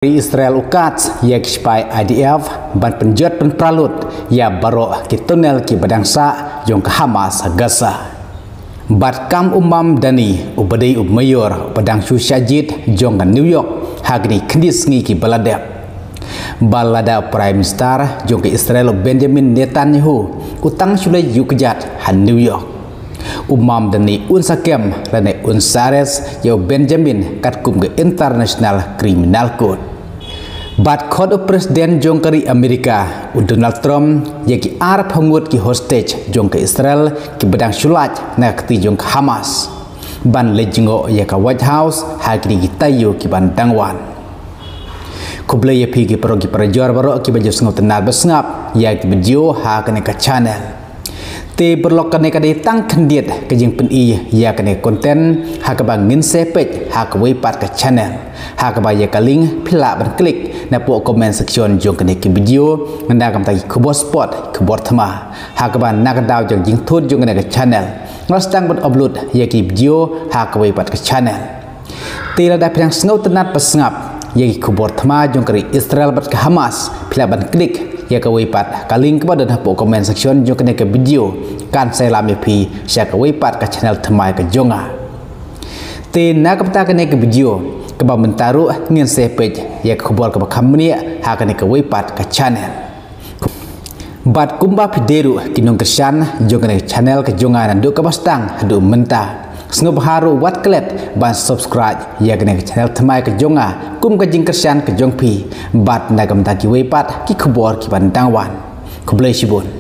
Israel ukat yak spy IDF ban penjat penpralut ya barok ki tunnel ki badangsa jong ke Hamas Gaza. Bat kam umam dani ubadai mayor padang Syajid jong ke New York hagni kendis ngi ki baladap. Balada Prime Minister jong ke Israel Benjamin Netanyahu utang sulai yukjat han New York. Umam dani unsakem lane unsares yo Benjamin katkum ke International Criminal Court. Bat kod Presiden jong kari Amerika Donald Trump yaki Arab hangut ki hostage jong ke Israel ki bedang syulat na kti jong ke Hamas ban lejingo yaka White House hagri ki tayo ki ban dangwan kuble ye pi ki pro ki prajor baro ki baju sngop tenar besngap ya ki video ha kene ka channel te berlok kene ka tang kendiet ke jing pen i ya kene konten ha ka bang ngin sepej ha ka wei pat ka channel ha ka ba ya ka link pila ban klik na po comment section jong kene ki video nganda kam tai khobor spot khobor thama ha ka ban nak daw jong jing thut jong kene ka channel ngostang ban upload ya ki video ha ka wei pat ka channel te la da phang snau tanat pasngap ya ki khobor thama jong kari Israel bat ka Hamas pila ban klik ya ka wei pat ka link ba dan po comment section jong kene ka video kan saya lami pi sya ka wei pat ka channel thama ka jonga te na ka pata kene ka video ka ba mentaru ngin sepej ya khobor ka khamni ha kane ka wei pat ka channel bat kumba videru kinong kersan jong kane channel ka jonga nan du ka bastang hadu menta sngob haru wat klet ban subscribe ya kane ka channel thmai ka jonga kum ka jing kersan ka jong pi bat na kam ta ki wei pat ki khobor ki ban dangwan khoblei sibun